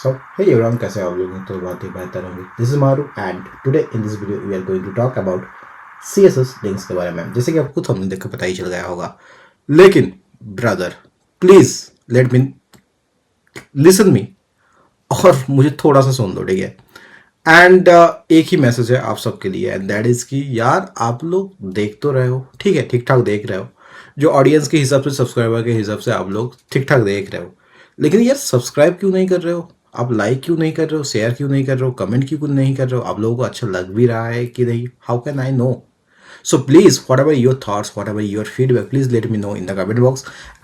So, hey everyone, कैसे आप लोग तो बहुत ही बेहतर होंगे. This is Maru and today in this video we are going to talk about CSS links के बारे में. जैसे कि आपको थंबनेल देख के पता ही चल गया होगा. लेकिन brother please let me listen me और मुझे थोड़ा सा सुन लो, ठीक है. एंड एक ही मैसेज है आप सबके लिए एंड दैट इज कि यार आप लोग देख तो रहे हो, ठीक है, ठीक ठाक देख रहे हो. जो ऑडियंस के हिसाब से, सब्सक्राइबर के हिसाब से आप लोग ठीक ठाक देख रहे हो, लेकिन यार सब्सक्राइब क्यों नहीं कर रहे हो? आप लाइक क्यों नहीं कर रहे हो? शेयर क्यों नहीं कर रहे हो? कमेंट क्यों नहीं कर रहे हो? आप लोगों को अच्छा लग भी रहा है कि नहीं? How can I know? So please, whatever your thoughts, whatever your feedback, please let me know in the comment box.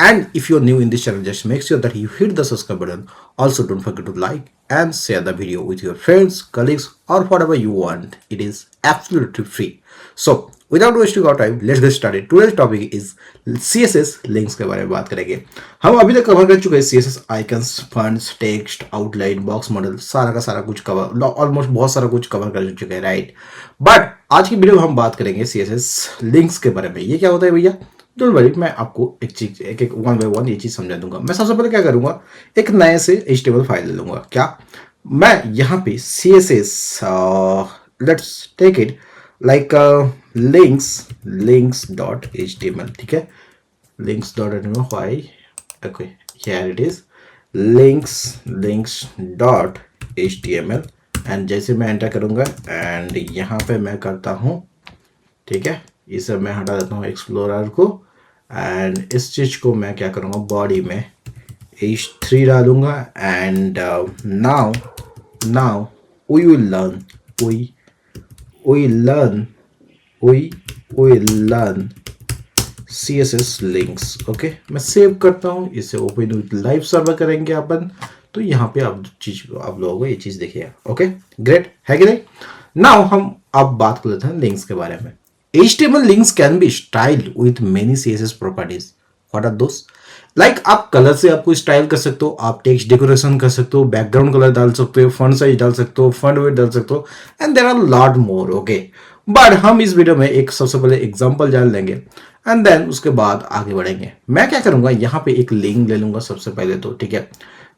And if you're new in this channel, just make sure that you hit the subscribe button. Also, don't forget to like and share the video with your friends, colleagues, or whatever you want. It is absolutely free. So, without wasting our time, let's get started. Today's topic is CSS links के बारे में बात करेंगे. हम अभी तक cover कर चुके हैं CSS icons, funds, text, outline, box model, सारा का सारा कुछ कवर, ऑलमोस्ट बहुत सारा कुछ कवर कर चुके हैं, राइट. बट आज की वीडियो में हम बात करेंगे CSS लिंक्स के बारे में. ये क्या होता है भैया? डोंट वरी, मैं आपको एक चीज एक वन बाय वन ये चीज समझा दूंगा. मैं सबसे पहले क्या करूंगा, एक नए से HTML फाइल ले लूंगा. क्या मैं यहाँ पे CSS let's take it like links.html, ठीक है. links.html, why? Okay, here it is, links.html. And जैसे मैं एंटर करूंगा एंड यहाँ पे मैं करता हूँ, ठीक है, इसे मैं हटा देता हूँ एक्सप्लोरर को एंड इस चीज को मैं क्या करूँगा, बॉडी में h3 डालूंगा and now we will learn CSS links. Okay, मैं सेव करता हूँ, इसे ओपन विथ लाइव सर्वर करेंगे अपन. तो यहाँ पे आप लोगों को ये चीज देखिएगा. ओके, ग्रेट है कि नहीं. नाउ हम अब बात कर लेते हैं लिंक्स के बारे में. HTML links can be styled with many CSS properties. What are those? Like आप कलर से आपको स्टाइल कर सकते हो, आप टेक्स्ट डेकोरेशन कर सकते हो, बैकग्राउंड कलर डाल सकते हो, फॉन्ट साइज डाल सकते हो, फॉन्ट वेट डाल सकते हो and there are lot more. Okay, but हम इस वीडियो में एक सबसे पहले एग्जांपल जान लेंगे एंड देन उसके बाद आगे बढ़ेंगे. मैं क्या करूंगा, यहाँ पे एक लिंक ले लूंगा सबसे पहले तो, ठीक है.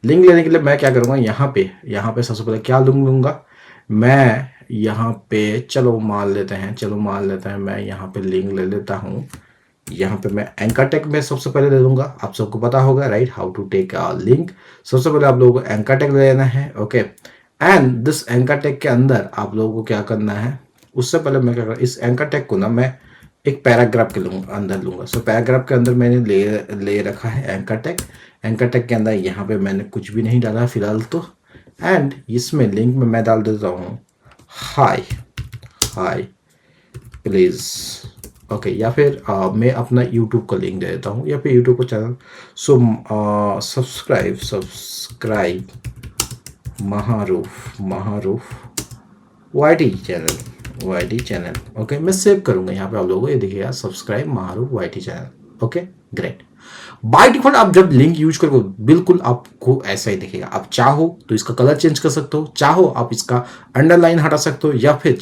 लिंक लेने के लिए मैं क्या करूंगा, यहाँ पे सबसे पहले क्या लूंगा मैं, यहाँ पे चलो मान लेते हैं मैं यहाँ पे लिंक ले लेता हूँ. यहाँ पे मैं एंकर टैग में सबसे पहले ले लूंगा. आप सबको पता होगा, right, how to take a link. सबसे पहले आप लोगों को एंकर टैग लेना है. Okay, and this anchor tag के अंदर आप लोगों को क्या करना है, उससे पहले मैं क्या करूँ, इस एंकर टैग को ना मैं एक पैराग्राफ के अंदर लूंगा. सो पैराग्राफ के अंदर मैंने ले रखा है एंकर टैग. एंकर टैग के अंदर यहाँ पे मैंने कुछ भी नहीं डाला फिलहाल तो. एंड इसमें लिंक में मैं डाल देता हूँ हाय प्लीज. ओके, या फिर मैं अपना यूट्यूब का लिंक दे देता हूँ, या फिर यूट्यूब का channel. So subscribe Maharoof YT channel. Okay, मैं सेव करूंगा यहाँ पे आप लोगों को, ये देखिएगा, subscribe Maharoof YT channel. Okay, great. By default आप जब लिंक यूज करोगे बिल्कुल आपको ऐसा ही दिखेगा. आप चाहो तो इसका कलर चेंज कर सकते हो, चाहो आप इसका अंडरलाइन हटा सकते हो, या फिर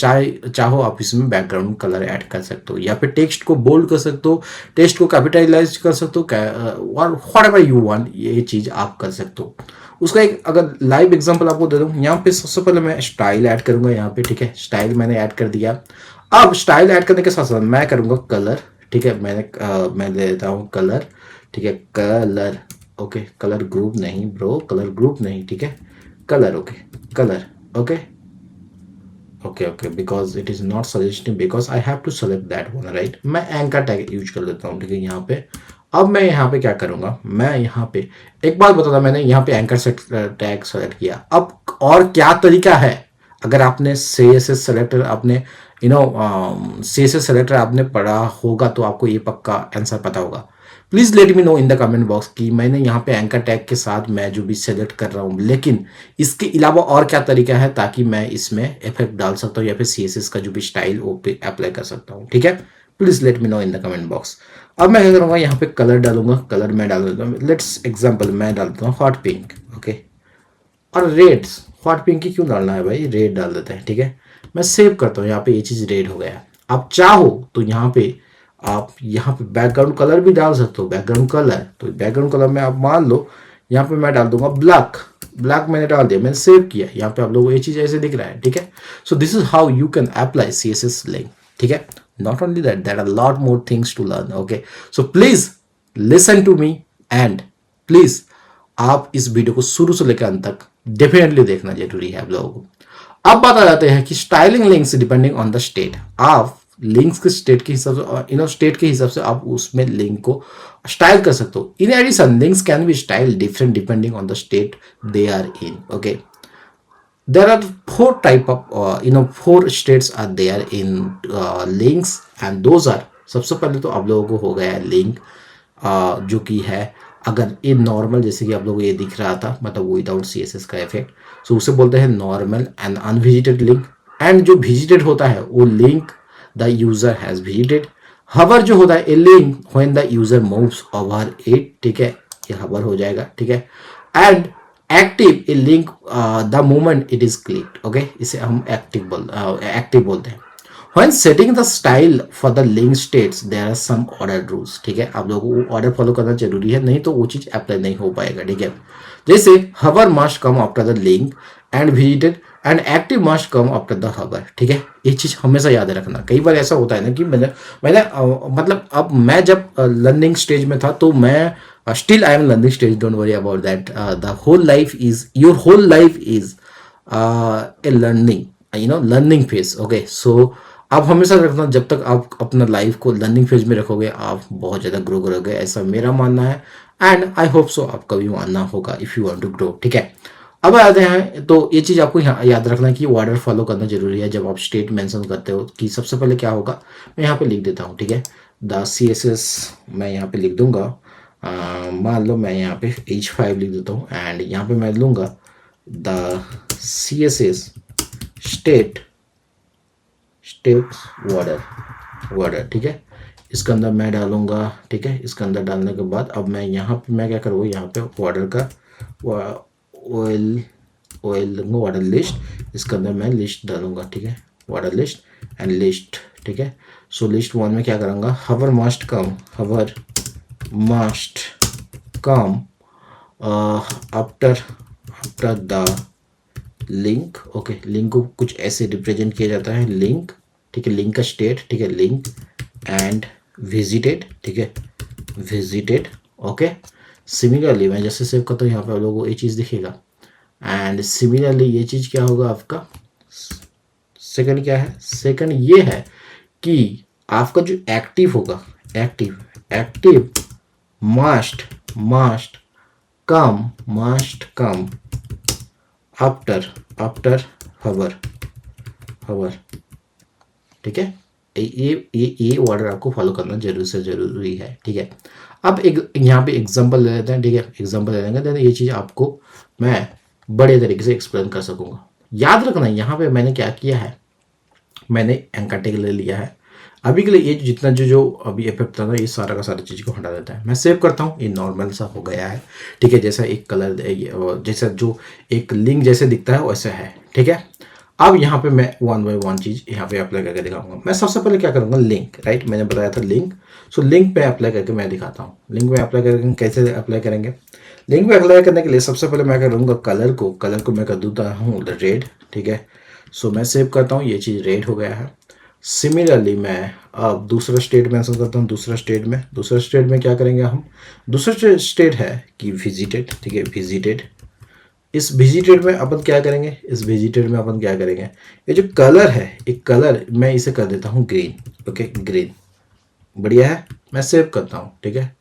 चाहो आप इसमें बैकग्राउंड कलर ऐड कर सकते हो, या फिर टेक्स्ट को बोल्ड कर सकते हो, टेक्स्ट को कैपिटलाइज कर सकते हो, व्हाटएवर यू वांट, ये चीज आप कर सकते हो. उसका एक अगर लाइव एग्जांपल आपको दे दूं, यहाँ पे सबसे पहले मैं स्टाइल ऐड करूंगा यहाँ पे, ठीक है. स्टाइल मैंने ऐड कर दिया. अब स्टाइल ऐड करने के साथ साथ मैं करूंगा कलर, ठीक है. मैं ले लेता हूँ कलर, ठीक है. कलर, ओके, कलर ग्रुप नहीं ब्रो, कलर ग्रुप नहीं, ठीक है. Colour, okay, colour, okay, because it is not suggesting, because I have to select that one, right. मैं एंकर टैग यूज कर लेता हूँ, ठीक है. यहाँ पे अब मैं यहाँ पे क्या करूंगा, मैं यहाँ पे एक बात बता था, मैंने यहाँ पे एंकर टैग सेलेक्ट किया. अब और क्या तरीका है, अगर आपने CSS सेलेक्टर आपने CSS सेलेक्टर आपने पढ़ा होगा तो आपको ये पक्का आंसर पता होगा. Please let me know in the comment box कि मैंने यहाँ पे एंकर टैग के साथ मैं जो भी सेलेक्ट कर रहा हूँ, लेकिन इसके अलावा और क्या तरीका है ताकि मैं इसमें इफेक्ट डाल सकता हूँ या फिर CSS का जो भी स्टाइल वो पे अप्लाई कर सकता हूँ, ठीक है. Please let me know in the comment box. अब मैं क्या करूँगा, यहाँ पे कलर डालूंगा. कलर मैं डाल देता हूँ, लेट्स एग्जाम्पल मैं डालता हूँ हॉट पिंक. ओके, और रेड. हॉट पिंक की क्यों डालना है भाई, रेड डाल देते हैं, ठीक है. मैं सेव करता हूँ, यहाँ पे ये चीज रेड हो गया. आप चाहो तो यहाँ पे बैकग्राउंड कलर भी डाल सकते हो. बैकग्राउंड कलर में आप मान लो यहाँ पे मैं डाल दूंगा ब्लैक. ब्लैक मैंने डाल दिया, मैंने सेव किया, यहाँ पे आप लोगों को ये चीज़ ऐसे दिख रहा है, ठीक है। So this is how you can apply CSS link, ठीक है। Not only that, there are lot more things to learn, okay. So please listen to me and please आप इस वीडियो को शुरू से लेकर अंत तक डेफिनेटली देखना जरूरी है आप लोगों को। अब बात आ जाते हैं कि styling links depending on the state. आप लिंक्स के स्टेट के हिसाब से स्टेट के हिसाब से आप उसमें लिंक को स्टाइल कर सकते हो। In addition links can be style different depending on the state they are in, okay. There are four states are there in links and those are, सबसे पहले तो आप लोगों को हो गया लिंक जो कि है अगर ये नॉर्मल, जैसे कि आप लोगों को ये दिख रहा था, मतलब विदाउट CSS का इफेक्ट, सो उसे बोलते हैं normal and unvisited link. And जो विजिटेड होता है वो link the user has visited. Hover जो होता है a link when the user moves over it, ठीक है, ये हवर हो जाएगा, ठीक है। And active a link the moment it is clicked, okay, इसे हम एक्टिव बोलते हैं। When setting the style for the link states there are some order rules, ठीक है। आप लोगों को ऑर्डर फॉलो करना जरूरी है, नहीं तो वो चीज अप्लाई नहीं हो पाएगा, ठीक है। जैसे hover must come after the link and visited and active must come after the hover, ठीक है। ये चीज हमेशा याद रखना। कई बार ऐसा होता है ना कि मैंने मतलब अब मैं जब लर्निंग स्टेज में था तो मैं still I am learning stage, don't worry about that. The whole life is your whole life is a learning learning phase, okay. So आप हमेशा रखना, जब तक आप अपना लाइफ को लर्निंग फेज में रखोगे आप बहुत ज़्यादा ग्रो करोगे, ऐसा मेरा मानना है। एंड आई होप सो आपका भी मानना होगा if you want to grow, ठीक है। अब आते हैं, तो ये चीज़ आपको यहाँ याद रखना कि ऑर्डर फॉलो करना जरूरी है जब आप स्टेट मेंशन करते हो। कि सबसे पहले क्या होगा, मैं यहाँ पे लिख देता हूँ, ठीक है। द CSS मैं यहाँ पे लिख दूंगा, मान लो मैं यहाँ पे H5 लिख देता हूँ एंड यहाँ पे मैं लूँगा द CSS स्टेट वर्डर, ठीक है। इसके अंदर मैं डालूंगा, ठीक है। इसके अंदर डालने के बाद अब मैं यहाँ पे मैं क्या करूँगा, यहाँ पे वर्डर का वर्डर लिस्ट, इसके अंदर मैं लिस्ट डालूंगा, ठीक है। वर्डर लिस्ट एंड लिस्ट, ठीक है। सो लिस्ट 1 में क्या करूँगा, hover must come after the link, okay. Link को कुछ ऐसे रिप्रेजेंट किया जाता है, लिंक, ठीक है, लिंक का स्टेट, ठीक है, लिंक एंड विजिटेड, ठीक है, विजिटेड, ओके। सिमिलरली मैं जैसे सेव करता हूँ यहाँ पे आप लोगों को ये चीज़ दिखेगा एंड सिमिलरली ये चीज़ क्या होगा आपका, सेकंड क्या है, सेकंड ये है कि आपका जो एक्टिव होगा, एक्टिव मस्ट कम आफ्टर हवर, ठीक है। ये ऑर्डर आपको फॉलो करना जरूरी है, ठीक है। अब एक यहाँ पे एग्जांपल ले लेते हैं, ठीक है। एग्जांपल ले लेंगे तो ये चीज़ आपको मैं बड़े तरीके से एक्सप्लेन कर सकूंगा। याद रखना यहाँ पे मैंने क्या किया है, मैंने एंकर टैग ले लिया है। अभी के लिए ये जितना जो अभी इफेक्ट था ना, ये सारा का सारा चीज़ को हटा देता है। मैं सेव करता हूँ, ये नॉर्मल सा हो गया है, ठीक है। जैसा एक कलर जैसा जो एक लिंक जैसे दिखता है वैसा है, ठीक है। अब यहाँ पे मैं 1 बाय 1 चीज़ यहाँ पे अप्लाई करके दिखाऊंगा। मैं सबसे पहले क्या करूँगा, लिंक, राइट, मैंने बताया था लिंक। सो लिंक पे अप्लाई करके मैं दिखाता हूँ। लिंक पे अप्लाई करके कैसे अप्लाई करेंगे, लिंक पे अप्लाई करने के लिए सबसे पहले मैं करूँगा कलर को मैं कर देता हूँ रेड, ठीक है। सो मैं सेव करता हूँ, ये चीज़ रेड हो गया है। सिमिलरली मैं अब दूसरा स्टेट मेंशन करता हूँ। दूसरा स्टेट में क्या करेंगे हम, दूसरा स्टेट है कि विजिटेड, ठीक है, विजिटेड। इस विजिटेड में अपन क्या करेंगे, ये जो कलर है, एक कलर मैं इसे कर देता हूँ ग्रीन, ओके, ग्रीन, बढ़िया है। मैं सेव करता हूँ, ठीक है,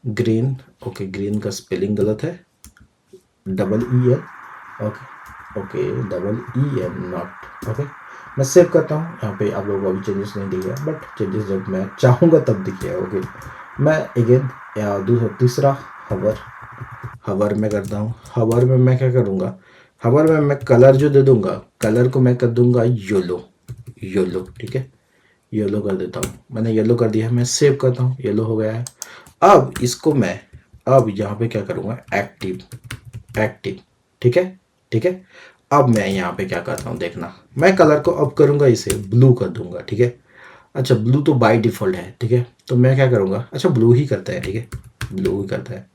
ग्रीन, ओके। ग्रीन का स्पेलिंग गलत है, EEN, okay, EEN not, okay. मैं सेव करता हूँ। यहाँ पे आप लोगों को अभी चेंजेस नहीं दिखेगा, बट चेंजेस जब मैं चाहूँगा तब दिखेगा, ओके। मैं अगेन तीसरा हवर में करता हूँ। हवर में मैं क्या करूँगा, हवर में मैं कलर जो दे दूँगा, कलर को मैं कर दूँगा येलो, ठीक है, येलो कर देता हूँ। मैंने येलो कर दिया है, मैं सेव करता हूँ, येलो हो गया है। अब इसको मैं अब यहाँ पे क्या करूँगा, एक्टिव, ठीक है। अब मैं यहाँ पे क्या करता हूँ देखना, मैं कलर को अब करूँगा इसे ब्लू कर दूँगा, ठीक है। अच्छा, ब्लू तो बाय डिफ़ॉल्ट है, ठीक है। तो मैं क्या करूँगा, अच्छा ब्लू ही करता है, ठीक है, ब्लू ही करता है।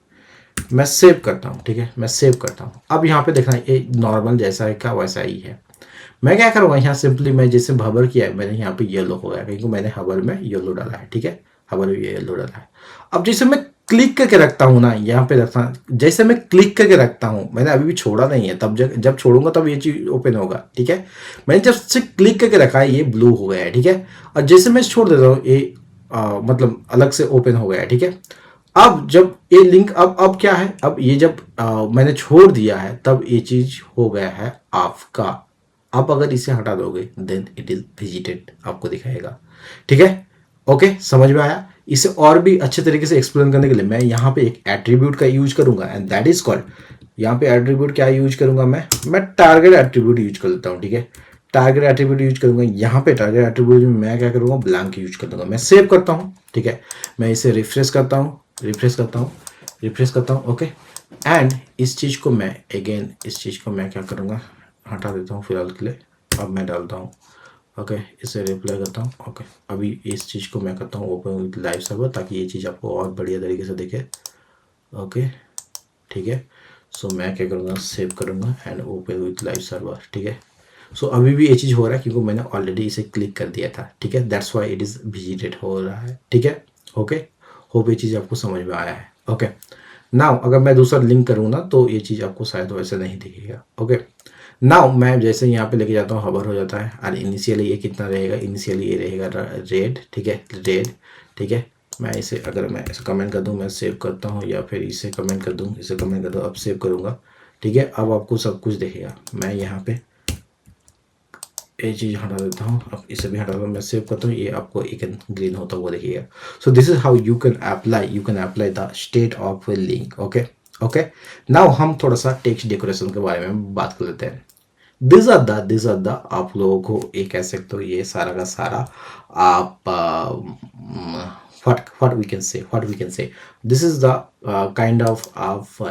मैं सेव करता हूँ, ठीक है, मैं सेव करता हूँ। अब यहाँ पे देखना ये नॉर्मल जैसा है क्या वैसा ही है। मैं क्या करूँगा यहाँ सिंपली मैं जैसे हबर किया है मैंने यहाँ पे येलो हो गया क्योंकि मैंने हबर में येलो डाला है, ठीक है, हबर में येलो डाला है। अब जैसे मैं क्लिक करके रखता हूँ ना यहाँ पे रखता, जैसे मैं क्लिक करके रखता हूँ, मैंने अभी भी छोड़ा नहीं है, तब जब छोड़ूंगा तब ये चीज ओपन होगा, ठीक है। मैंने जब से क्लिक करके रखा है ये ब्लू हो गया है, ठीक है। और जैसे मैं छोड़ देता हूँ ये मतलब अलग से ओपन हो गया है, ठीक है। अब जब ये लिंक अब क्या है, अब ये जब मैंने छोड़ दिया है तब ये चीज हो गया है आपका। आप अगर इसे हटा दोगे देन इट इज विजिटेड आपको दिखाएगा, ठीक है। ओके, समझ में आया। इसे और भी अच्छे तरीके से एक्सप्लेन करने के लिए मैं यहाँ पे एक एट्रीब्यूट का यूज करूंगा एंड दैट इज कॉल्ड, यहाँ पे एट्रीब्यूट क्या यूज करूंगा मैं टारगेट एट्रीब्यूट यूज कर लेता हूँ, ठीक है। टारगेट एट्रीब्यूट यूज करूंगा, यहाँ पे टारगेट एट्रीब्यूट में मैं क्या करूंगा ब्लैंक यूज कर दूंगा, मैं सेव करता हूँ, ठीक है। मैं इसे रिफ्रेश करता हूँ, रिफ्रेश करता हूँ, रिफ्रेश करता हूँ, ओके। एंड इस चीज को मैं अगेन इस चीज को मैं क्या करूंगा हटा देता हूँ फिलहाल के लिए। अब मैं डालता हूँ, ओके, इसे रिप्लाई करता हूँ, ओके। अभी इस चीज़ को मैं करता हूँ ओपन विद लाइव सर्वर ताकि ये चीज़ आपको और बढ़िया तरीके से दिखे, ओके, ठीक है। सो मैं क्या करूँगा सेव करूँगा and open with live server, ठीक है। सो अभी भी ये चीज़ हो रहा है क्योंकि मैंने ऑलरेडी इसे क्लिक कर दिया था, ठीक है, that's why it is visited हो रहा है, ठीक है, ओके। होप ये चीज़ आपको समझ में आया है, ओके। नाउ अगर मैं दूसरा लिंक करूँ ना तो ये चीज़ आपको शायद वैसे नहीं दिखेगा, ओके। नाउ मैं जैसे यहाँ पे लेके जाता हूँ हबर हो जाता है और इनिशियली ये कितना रहेगा, इनिशियली ये रहेगा रेड, ठीक है, रेड, ठीक है। मैं इसे अगर मैं इसे कमेंट कर दूँ, मैं सेव करता हूँ या फिर इसे कमेंट कर दूँ, इसे कमेंट कर दूँ, अब सेव करूँगा, ठीक है। अब आपको सब कुछ दिखेगा। मैं यहाँ पे ये चीज़ हटा देता हूँ, अब इसे भी हटा दूँ, मैं सेव करता हूँ, ये आपको एक ग्रीन होता हुआ दिखेगा। सो this is how you can apply the state of A link, okay, okay. Now हम थोड़ा सा टेक्स्ट डेकोरेशन के बारे में बात कर लेते हैं। दिस आर द आप लोगों को ये कह सकते हो ये सारा का सारा आप what we can say this is the kind of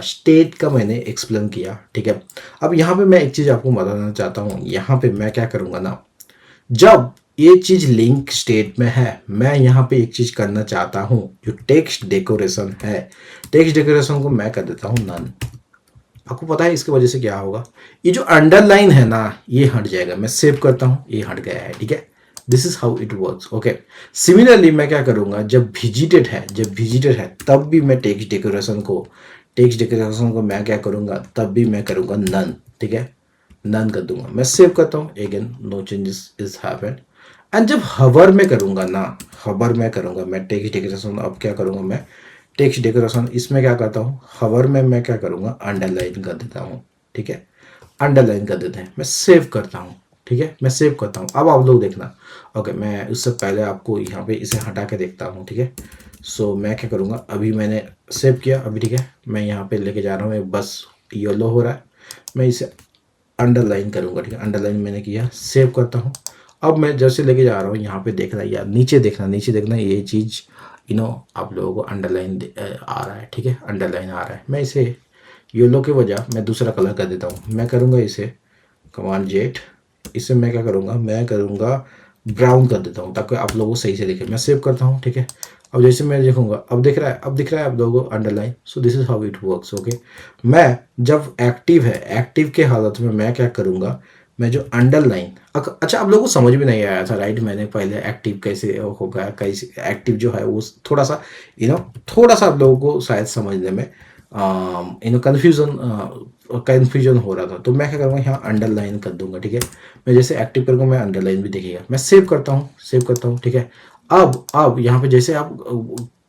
state का मैंने एक्सप्लेन किया, ठीक है। अब यहाँ पे मैं एक चीज आपको बताना चाहता हूँ, यहाँ पे मैं क्या करूँगा ना, जब ये चीज लिंक स्टेट में है मैं यहाँ पे एक चीज करना चाहता हूँ, जो टेक्स्ट डेकोरेशन है, टेक्स्ट डेकोरेशन को मैं कर देता हूँ नन। आपको पता है इसकी वजह से क्या होगा, ये जो अंडरलाइन है ना ये हट जाएगा। मैं सेव करता हूँ, ये हट गया है, ठीक है। This is how it works, okay. Similarly मैं क्या करूंगा, जब विजिटेड है तब भी मैं टेक्स्ट डेकोरेशन को मैं क्या करूंगा, तब भी मैं करूंगा नन, ठीक है, नन कर दूंगा। मैं सेव करता हूँ, again no changes is happened. And जब हवर में करूंगा ना, मैं टेक्स्ट डेकोरेशन, अब क्या करूंगा मैं टेक्स्ट डेकोरेशन, इसमें क्या करता हूँ हवर में मैं क्या करूंगा अंडरलाइन कर देता हूँ, ठीक है, अंडरलाइन कर देते हैं। मैं सेव करता हूँ, ठीक है, मैं सेव करता हूँ। अब आप लोग देखना, ओके। मैं उससे पहले आपको यहाँ पे इसे हटा के देखता हूँ, ठीक है। सो मैं क्या करूँगा, अभी मैंने सेव किया अभी, ठीक है। मैं यहाँ पे लेके जा रहा हूँ, बस येलो हो रहा है, मैं इसे अंडरलाइन करूँगा, ठीक है, अंडरलाइन मैंने किया, सेव करता हूँ। अब मैं जैसे लेके जा रहा हूँ यहाँ पे देखना या नीचे देखना ये चीज़ आप लोगों को अंडरलाइन आ रहा है, ठीक है, अंडरलाइन आ रहा है। मैं इसे येलो के वजह मैं दूसरा कलर कर देता हूँ। मैं करूँगा इसे कमांड जेट, इसे मैं क्या करूँगा, मैं करूँगा ब्राउन कर देता हूँ ताकि आप लोगों को सही से दिखे। मैं सेव करता हूँ, ठीक है। अब जैसे मैं देखूंगा, अब दिख रहा है आप लोगों को underline. So this is how it works, okay. मैं जब एक्टिव के हालत में मैं क्या करूँगा, मैं जो अंडरलाइन, अच्छा आप लोगों को समझ में नहीं आया था राइट, मैंने पहले एक्टिव कैसे होगा, कैसे एक्टिव जो है वो थोड़ा सा थोड़ा सा आप लोगों को शायद समझने में कन्फ्यूजन हो रहा था। तो मैं क्या करूँगा यहाँ अंडरलाइन कर दूंगा, ठीक है। मैं जैसे एक्टिव करूँगा मैं अंडरलाइन भी दिखेगा। मैं सेव करता हूँ, ठीक है। अब यहाँ पे जैसे आप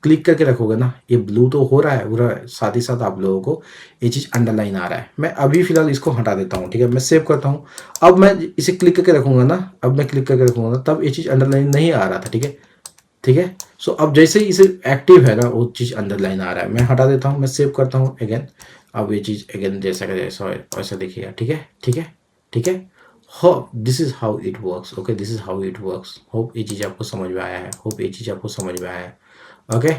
क्लिक करके रखोगे ना, ये ब्लू तो हो रहा है, साथ ही साथ आप लोगों को ये चीज़ अंडरलाइन आ रहा है। मैं अभी फिलहाल इसको हटा देता हूँ, ठीक है। मैं सेव करता हूँ। अब मैं इसे क्लिक करके रखूंगा ना, तब ये चीज़ अंडरलाइन नहीं आ रहा था, ठीक है, ठीक है। सो अब जैसे ही इसे एक्टिव है ना वो चीज़ अंडरलाइन आ रहा है। मैं हटा देता हूँ, मैं सेव करता हूँ अगेन। अब ये चीज़ अगेन जैसा का जैसा वैसा दिखेगा, ठीक है, ठीक है, ठीक है। Hope this is how it works, okay, this is how it works. Hope ये चीज़ आपको समझ में आया है, ओके।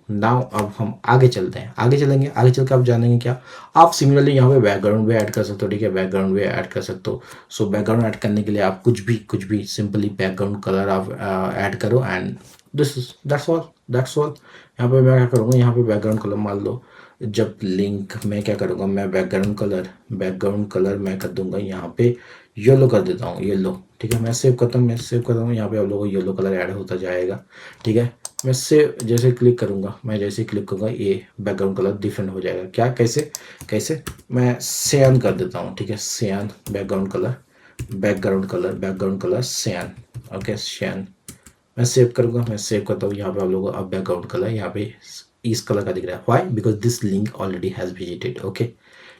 नाउ अब हम आगे चलते हैं, आगे चल के आप जानेंगे क्या, आप सिमिलरली यहाँ पे बैकग्राउंड भी ऐड कर सकते हो, ठीक है, बैकग्राउंड भी ऐड कर सकते हो। सो बैकग्राउंड ऐड करने के लिए आप कुछ भी सिंपली बैकग्राउंड कलर आप ऐड करो एंड दैट्स ऑल। यहाँ पे मैं क्या करूँगा, यहाँ पे बैकग्राउंड कलर मान लो जब लिंक मैं क्या करूँगा, मैं बैकग्राउंड कलर मैं कर दूंगा यहाँ पे येलो कर देता हूँ, येलो। ठीक है, मैं सेव करता हूँ, मैं सेव करता हूँ, यहाँ पे आप लोगों को येलो कलर ऐड होता जाएगा। ठीक है, मैं सेव जैसे क्लिक करूँगा, मैं जैसे क्लिक करूँगा ये बैकग्राउंड कलर डिफरेंट हो जाएगा। क्या, कैसे कैसे मैं सियान कर देता हूँ। ठीक है, सियान बैकग्राउंड कलर सियान। ओके, सियान मैं सेव करूँगा, मैं सेव करता हूँ। यहाँ पे आप लोगों को अब बैकग्राउंड कलर यहाँ पे इस कलर का दिख रहा है। Why? Because this link already has visited. Okay,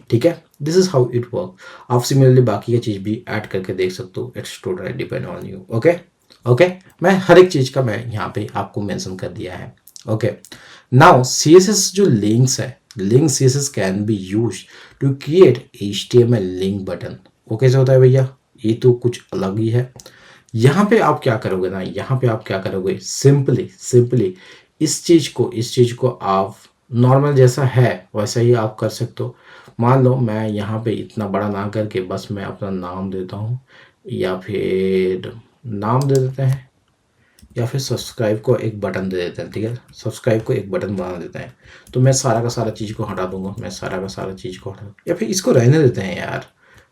ठीक है, this is how it work. आप सिमिलरली बाकी की चीज़ भी ऐड करके देख सकते हो। It's totally depend on you. Okay okay, मैं हर एक चीज़ का मैं यहाँ पे आपको मेंशन कर दिया है। ओके, नाउ CSS जो लिंक्स है, link CSS can be use to create HTML link button. वो कैसे होता है भैया? ये तो कुछ अलग ही है। यहाँ पे आप क्या करोगे ना, यहाँ पे आप क्या करोगे, सिंपली इस चीज़ को आप नॉर्मल जैसा है वैसा ही आप कर सकते हो। मान लो मैं यहाँ पे इतना बड़ा ना करके बस मैं अपना नाम देता हूँ, या फिर नाम दे देते हैं, या फिर सब्सक्राइब को एक बटन दे देते हैं। ठीक है, सब्सक्राइब को एक बटन बना देते हैं। तो मैं सारा का सारा चीज़ को हटा दूंगा, मैं सारा का सारा चीज़ को हटा, या फिर इसको रहने देते हैं यार।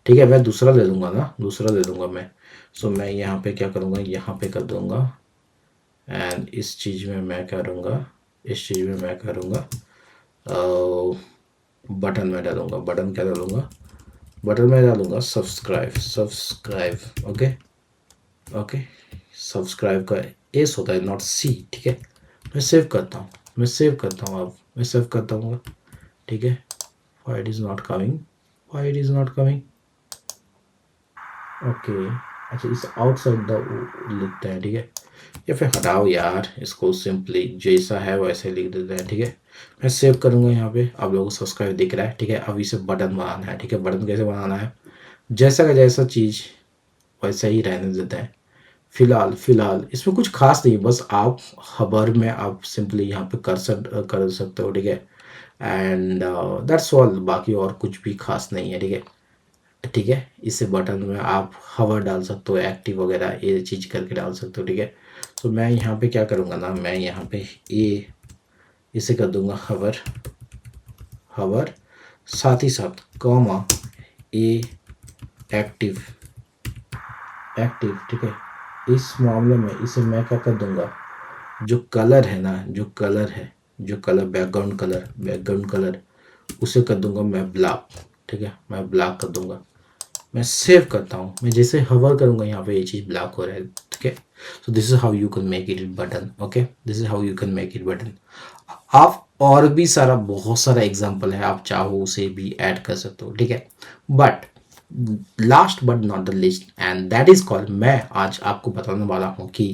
ठीक है, मैं दूसरा ले लूँगा ना, दूसरा ले लूँगा मैं। सो मैं यहाँ पे क्या करूँगा, यहाँ पे कर दूँगा, एंड इस चीज़ में मैं करूँगा, इस चीज़ में मैं करूँगा बटन में डालूँगा। बटन क्या डालूँगा, बटन में डालूँगा सब्सक्राइब। ओके ओके, सब्सक्राइब का एस होता है, नॉट सी। ठीक है, मैं सेव करता हूँ, मैं सेव करता हूँ, अब मैं सेव करता हूँ। ठीक है, why it is not coming, why it is not coming. Okay, अच्छा इस आउटसाइड द लिखते हैं। ठीक है, या फिर हटाओ यार, इसको सिंपली जैसा है वैसे लिख देते हैं। ठीक है, मैं सेव करूँगा। यहाँ पे आप लोगों को सब्सक्राइब दिख रहा है। ठीक है, अब इसे बटन बनाना है। ठीक है, बटन कैसे बनाना है, जैसा का जैसा चीज़ वैसा ही रहने देते हैं। फिलहाल इसमें कुछ खास नहीं, बस आप खबर में आप सिंपली यहाँ पे कर सकते हो। ठीक है, एंड दैट्स ऑल, बाकी और कुछ भी खास नहीं है। ठीक है, ठीक है, इसे बटन में आप हवर डाल सकते हो, एक्टिव वगैरह ये चीज़ करके डाल सकते हो। ठीक है, तो मैं यहाँ पे क्या करूँगा ना, मैं यहाँ पे ये इसे कर दूँगा हवर, साथ ही साथ कॉमा ए एक्टिव। ठीक है, इस मामले में इसे मैं क्या कर दूँगा, जो कलर है ना, जो कलर बैकग्राउंड कलर उसे कर दूँगा मैं ब्लैक। ठीक है, मैं ब्लैक कर दूँगा, मैं सेव करता हूँ। मैं जैसे हवर करूँगा यहाँ पे ये चीज़ ब्लैक हो रहा है। ठीक है, so this is how you can make it button. Okay, this is how you can make it button. आप और भी बहुत सारा एग्जांपल है, आप चाहो उसे भी ऐड कर सकते हो। ठीक है, but last but not the list and that is called, मैं आज आपको बताने वाला हूँ कि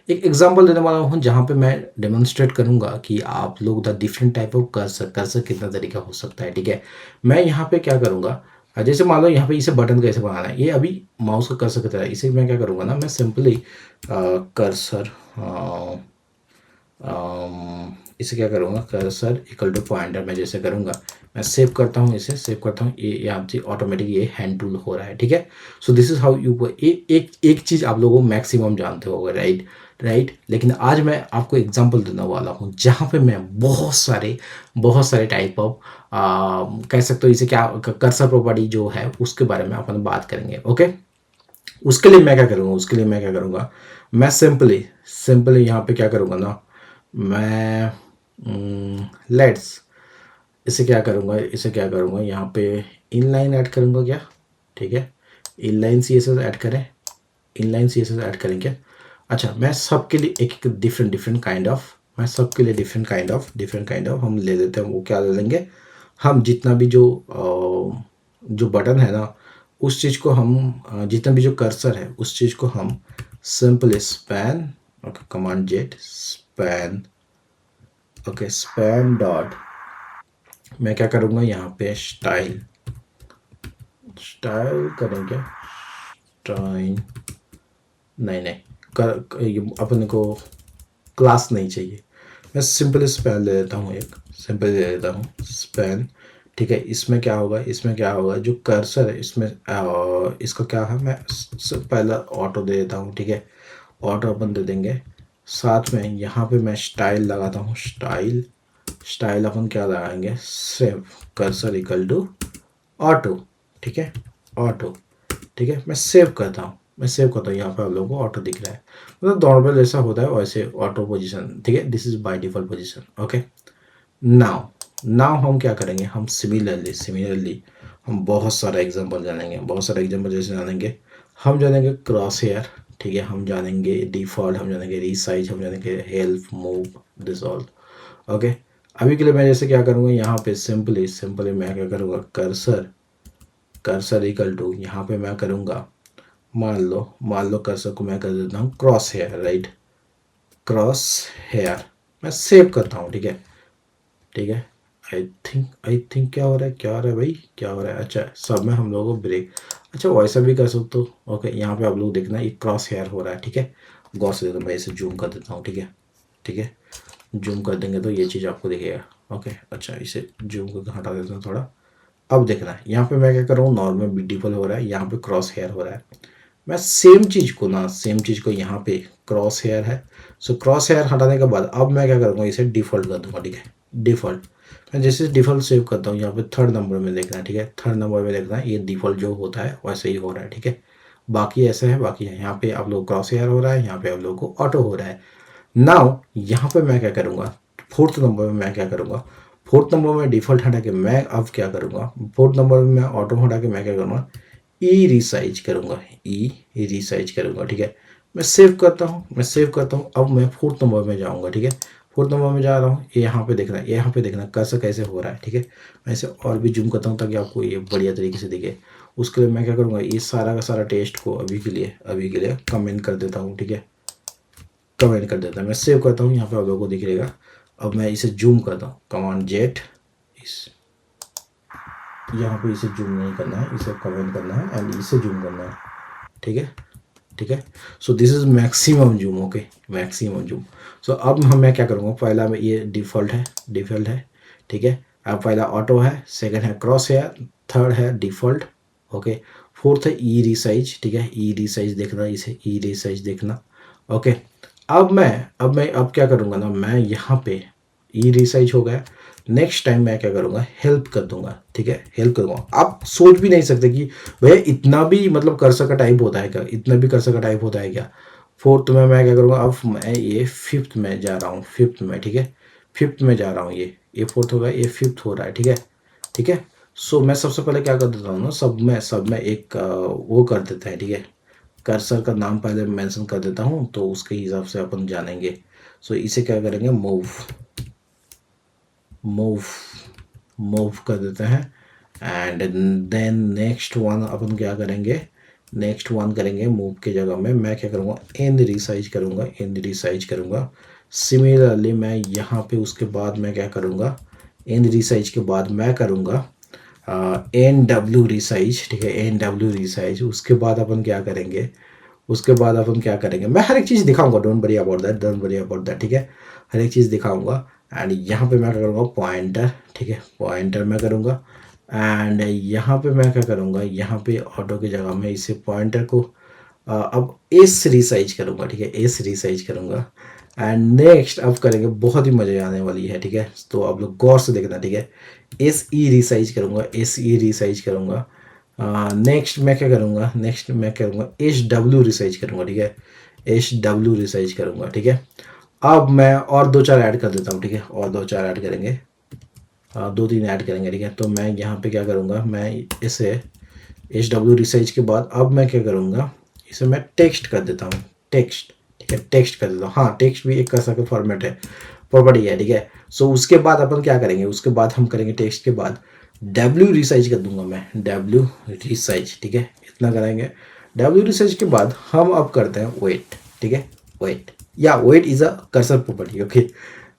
एक एग्जांपल देने वाला हूँ जहाँ पे मैं डेमोन्स्ट्रेट करूँगा कि आप लोग द डिफरेंट टाइप ऑफ कर कितना तरीका हो सकता है। ठीक है, मैं यहाँ पे क्या करूँगा, जैसे मान लो यहाँ पे इसे बटन कैसे बनाना है, ये अभी माउस का कर्सर की तरह। इसे मैं क्या करूँगा ना, मैं सिंपली कर्सर इसे क्या करूँगा, कर्सर इक्वल टू पॉइंटर मैं जैसे करूँगा, मैं सेव करता हूँ, इसे सेव करता हूँ, ये यहाँ से ऑटोमेटिक ये हैंड टूल हो रहा है। ठीक है, so this is how you, एक चीज़ आप लोगों मैक्सिमम जानते होगे, राइट। लेकिन आज मैं आपको एग्जांपल देने वाला हूँ जहाँ पे मैं बहुत सारे टाइप ऑफ कह सकते हो इसे क्या, कर्सर प्रॉपर्टी जो है उसके बारे में अपन बात करेंगे। ओके, उसके लिए मैं क्या करूँगा, मैं सिंपली यहाँ पे क्या करूँगा ना, मैं लेट्स इसे क्या करूँगा यहाँ पे इनलाइन ऐड करूँगा क्या। ठीक है, इनलाइन CSS ऐड करें, क्या। अच्छा, मैं सबके लिए एक डिफरेंट काइंड ऑफ, हम ले लेते हैं। वो क्या ले लेंगे, हम जितना भी जो बटन है ना उस चीज़ को हम जितना भी जो कर्सर है उस चीज़ को हम simple span, okay, command jet span, okay, span dot, मैं क्या करूँगा यहाँ पे स्टाइल करेंगे, स्टाइल नहीं अपने को क्लास नहीं चाहिए, मैं सिंपल स्पैन ले लेता हूँ, स्पैन। ठीक है, इसमें क्या होगा, जो कर्सर है इसमें इसका क्या है, मैं पहला ऑटो दे देता हूँ। ठीक है, ऑटो अपन दे देंगे, साथ में यहाँ पे मैं स्टाइल लगाता हूँ, स्टाइल स्टाइल अपन क्या लगाएंगे, save cursor equal to auto, ठीक है, ऑटो, ठीक है। मैं सेव करता हूँ, मैं सेव करता हूँ, यहाँ पे आप लोगों को ऑटो दिख रहा है, मतलब नॉर्मल जैसा होता है वैसे ऑटो पोजीशन, ठीक है। This is by default position, okay. Now now हम क्या करेंगे, हम सिमिलरली हम बहुत सारा एग्जांपल जानेंगे, बहुत सारा एग्जांपल जैसे जानेंगे, हम जानेंगे क्रॉस हेयर, ठीक है, हम जानेंगे डिफॉल्ट, हम जानेंगे रीसाइज, हम जानेंगे help, move, this all, okay. अभी के लिए मैं जैसे क्या करूँगा, यहाँ पे सिंपली मैं क्या करूँगा, कर्सर इक्वल टू, यहाँ पे मैं करूँगा, मान लो कर्सर को मैं कर देता हूँ crosshair, right, crosshair, मैं सेव करता हूँ, ठीक है, ठीक है। आई थिंक क्या हो रहा है, क्या हो रहा है भाई, क्या हो रहा है, अच्छा सब में हम लोगों को ब्रेक, अच्छा वैसा भी कर सकते हो, ओके। यहाँ पे आप लोग देखना ये क्रॉस हेयर हो रहा है, ठीक है, गौर से देखो, मैं इसे जूम कर देता हूँ, ठीक है, ठीक है, जूम कर देंगे तो ये चीज़ आपको दिखेगा, ओके। अच्छा इसे जूम करके हटा देता हूँ थोड़ा, अब देखना है यहाँ पे मैं क्या कर रहा हूँ, नॉर्मल ब्यूटीफुल हो रहा है, यहाँ पे क्रॉस हेयर हो रहा है, मैं सेम चीज़ को यहाँ पे क्रॉस हेयर है, सो क्रॉस हेयर हटाने के बाद अब मैं क्या करूँगा, इसे डिफ़ॉल्ट कर दूंगा, ठीक है, डिफ़ॉल्ट। मैं जैसे डिफ़ॉल्ट सेव करता हूँ, यहाँ पे थर्ड नंबर में देखना है, ठीक है, थर्ड नंबर में देखना है, ये डिफ़ॉल्ट जो होता है वैसे ही हो रहा है, ठीक है। बाकी ऐसा है, बाकी है यहाँ पे आप लोग क्रॉस हेयर हो रहा है, यहाँ पे आप लोगों को ऑटो हो रहा है। नाउ यहाँ पे मैं क्या करूँगा, फोर्थ नंबर में मैं क्या करूँगा, फोर्थ नंबर में डिफ़ॉल्ट हटा के मैं अब क्या करूँगा, फोर्थ नंबर में मैं ऑटो हटा के मैं क्या करूँगा, ई रिसाइज करूँगा, ई रिसाइज करूँगा, ठीक है। मैं सेव करता हूँ, अब मैं फोर्थ नंबर में जाऊँगा, ठीक है, फोर्थ नंबर में जा रहा हूँ, ये यहाँ पे देखना है, यहाँ पे देखना कर्सर कैसे हो रहा है, ठीक है। मैं इसे और भी जूम करता हूँ ताकि आपको ये बढ़िया तरीके से दिखे। उसके लिए मैं क्या करूँगा, ये सारा का सारा टेस्ट को अभी के लिए कमेंट कर देता हूँ, ठीक है, कमेंट कर देता हूँ, मैं सेव करता हूँ, यहाँ पे आप लोगों को दिख रहेगा। अब मैं इसे जूम करता हूँ, कमांड जेट, इस यहाँ पे इसे जूम नहीं करना है, इसे कमेंट करना है एंड इसे जूम करना है, ठीक है, ठीक है। So this is maximum zoom, okay, maximum zoom. So अब मैं क्या करूँगा, पहला में ये डिफ़ॉल्ट है, ठीक है। अब पहला ऑटो है, सेकंड है क्रॉस है, थर्ड है डिफ़ॉल्ट, ओके, फोर्थ है ई रिसाइज, ठीक है, ई रिसाइज देखना, इसे ई रिसाइज देखना, ओके। अब क्या करूँगा ना, मैं यहाँ पे ई रिसाइज हो गया, नेक्स्ट टाइम मैं क्या करूँगा, हेल्प कर दूंगा, ठीक है, हेल्प करूँगा। आप सोच भी नहीं सकते कि भैया इतना भी मतलब कर्सर का टाइप होता है क्या, इतना भी कर्सर का टाइप होता है क्या। फोर्थ में मैं क्या करूँगा, अब मैं ये फिफ्थ में जा रहा हूँ, फिफ्थ में, ठीक है, फिफ्थ में जा रहा हूँ, ये फोर्थ होगा, ये फिफ्थ हो रहा है, ठीक है, ठीक है। सो मैं सबसे पहले क्या कर देता हूँ ना, सब में एक वो कर देता है, ठीक है, कर्सर का नाम पहले मेंशन कर देता हूँ तो उसके हिसाब से अपन जानेंगे। सो इसे क्या करेंगे, मूव मूव कर देते हैं एंड देन नेक्स्ट वन अपन क्या करेंगे, नेक्स्ट वन करेंगे, मूव की जगह में मैं क्या करूँगा, एंड रिसाइज करूँगा। सिमिलरली मैं यहाँ पे उसके बाद मैं क्या करूँगा, एंड रिसाइज के बाद मैं करूँगा एन डब्ल्यू रिसाइज, ठीक है, एन डब्ल्यू रिसाइज। उसके बाद अपन क्या करेंगे, मैं हर एक चीज़ दिखाऊंगा, डोंट वरी अबाउट दैट, ठीक है, हर एक चीज़ दिखाऊंगा। एंड यहाँ पे मैं क्या करूँगा, पॉइंटर, ठीक है, पॉइंटर मैं करूँगा। एंड यहाँ पे मैं क्या करूँगा, यहाँ पे ऑटो की जगह में इसे पॉइंटर को अब एस रिसाइज करूँगा, ठीक है, एस रिसाइज करूँगा। एंड नेक्स्ट अब करेंगे, बहुत ही मज़ा आने वाली है, ठीक है, तो आप लोग गौर से देखना, ठीक है, एस ई रिसाइज करूँगा। नेक्स्ट मैं क्या करूँगा, एच डब्ल्यू रिसाइज करूँगा, ठीक है, एच डब्ल्यू रिसाइज करूँगा, ठीक है। अब मैं और दो चार ऐड कर देता हूँ, ठीक है, और दो चार ऐड करेंगे, दो तीन ऐड करेंगे, ठीक है। तो मैं यहाँ पे क्या करूँगा, मैं इसे एच डब्ल्यू रिसाइज के बाद अब मैं क्या करूँगा, इसे मैं टेक्स्ट कर देता हूँ, टेक्स्ट, ठीक है, टेक्स्ट कर देता हूँ। हाँ, टेक्स्ट भी एक ऐसा का फॉर्मेट है, प्रॉपर्टी है, ठीक है। सो उसके बाद अपन क्या करेंगे, उसके बाद हम करेंगे टेक्स्ट के बाद डब्ल्यू रिसाइज कर दूंगा मैं, डब्ल्यू रिसाइज, ठीक है, इतना करेंगे। डब्ल्यू रिसाइज के बाद हम अब करते हैं वेट, ठीक है, वेट, या wait is a cursor property, okay.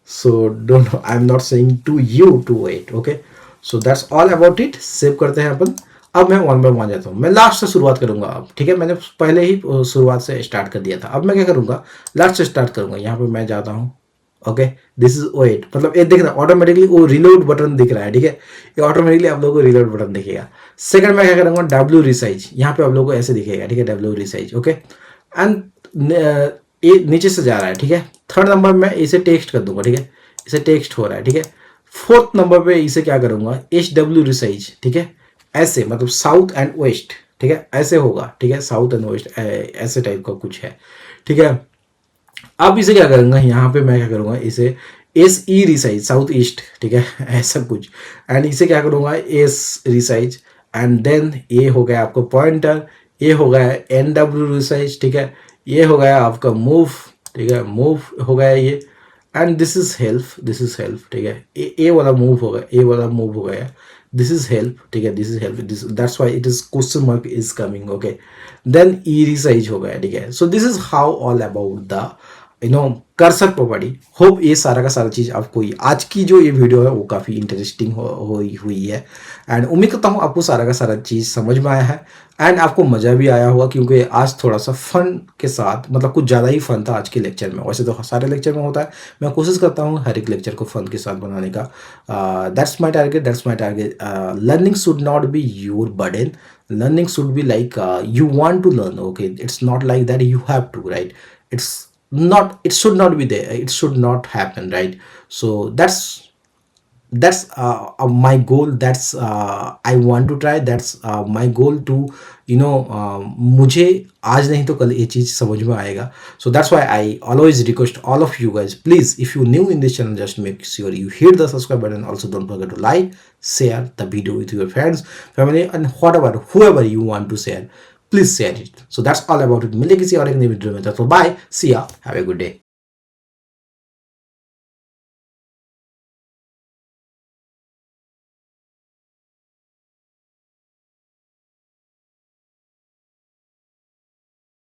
So don't, I am not saying to you to wait, okay. So that's all about it. Save करते हैं अपन। अब मैं वन बाय वन जाता हूँ, मैं लास्ट से शुरुआत करूंगा अब, ठीक है, मैंने पहले ही शुरुआत से स्टार्ट कर दिया था। अब मैं क्या करूंगा, लास्ट से स्टार्ट करूंगा। यहाँ पे मैं जाता हूँ, ओके, दिस इज वेट, मतलब ये देखना ऑटोमेटिकली वो रिलोड बटन दिख रहा है, ठीक है, ये ऑटोमेटिकली आप लोगों को रिलोड बटन दिखेगा। सेकंड मैं क्या करूँगा, डब्ल्यू रिसाइज, यहाँ पे आप लोगों को ऐसे दिखेगा, ठीक है, डब्ल्यू रिसाइज, ओके। एंड ये नीचे से जा रहा है, ठीक है। थर्ड नंबर में इसे टेक्स्ट कर दूंगा, ठीक है, इसे टेक्स्ट हो रहा है, ठीक है। फोर्थ नंबर पे इसे क्या करूंगा, HW रिसाइज, ठीक है, ऐसे मतलब साउथ एंड वेस्ट, ठीक है, ऐसे होगा, ठीक है, साउथ एंड वेस्ट ऐसे टाइप का कुछ है, ठीक है। अब इसे क्या करूंगा, यहाँ पे मैं क्या करूंगा, इसे SE रिसाइज, साउथ ईस्ट, ठीक है, ऐसा कुछ, एंड इसे क्या करूंगा, S रिसाइज, एंड देन ये हो गया आपको पॉइंटर, ये हो गया NW रिसाइज, ठीक है, ये हो गया आपका मूव, ठीक है, मूव हो गया ये, and this is help, this is help, ठीक है, ए वाला मूव हो गया, ए वाला मूव हो गया, दिस इज हेल्प, ठीक है, this is help, this that's why it is question mark is coming, okay, then e resize हो गया, ठीक है। So this is how all about the cursor property. Hope ये सारा का सारा चीज आपको आज की जो ये वीडियो है वो काफी इंटरेस्टिंग हुई है, एंड उम्मीद करता हूँ आपको सारा का सारा चीज समझ में आया है, एंड आपको मजा भी आया होगा, क्योंकि आज थोड़ा सा फन के साथ, मतलब कुछ ज़्यादा ही फन था आज के लेक्चर में। वैसे तो सारे लेक्चर में होता है, मैं कोशिश करता हूँ हर एक लेक्चर को फन के साथ बनाने का। That's my target, that's my target. Learning should not be your burden, learning should be like you want to learn, okay, it's not like that you have to, right? It's not, it should not be there, it should not happen, right? So that's my goal, that's I want to try, that's my goal to मुझे आज नहीं तो कल ये चीज समझ में आएगा। So that's why I always request all of you guys, please, if you new in this channel, just make sure you hit the subscribe button. Also don't forget to like, share the video with your friends, family, and whatever, whoever you want to share, please share it. So that's all about it. मिलते किसी और एक नई video में, तो bye, see ya, have a good day.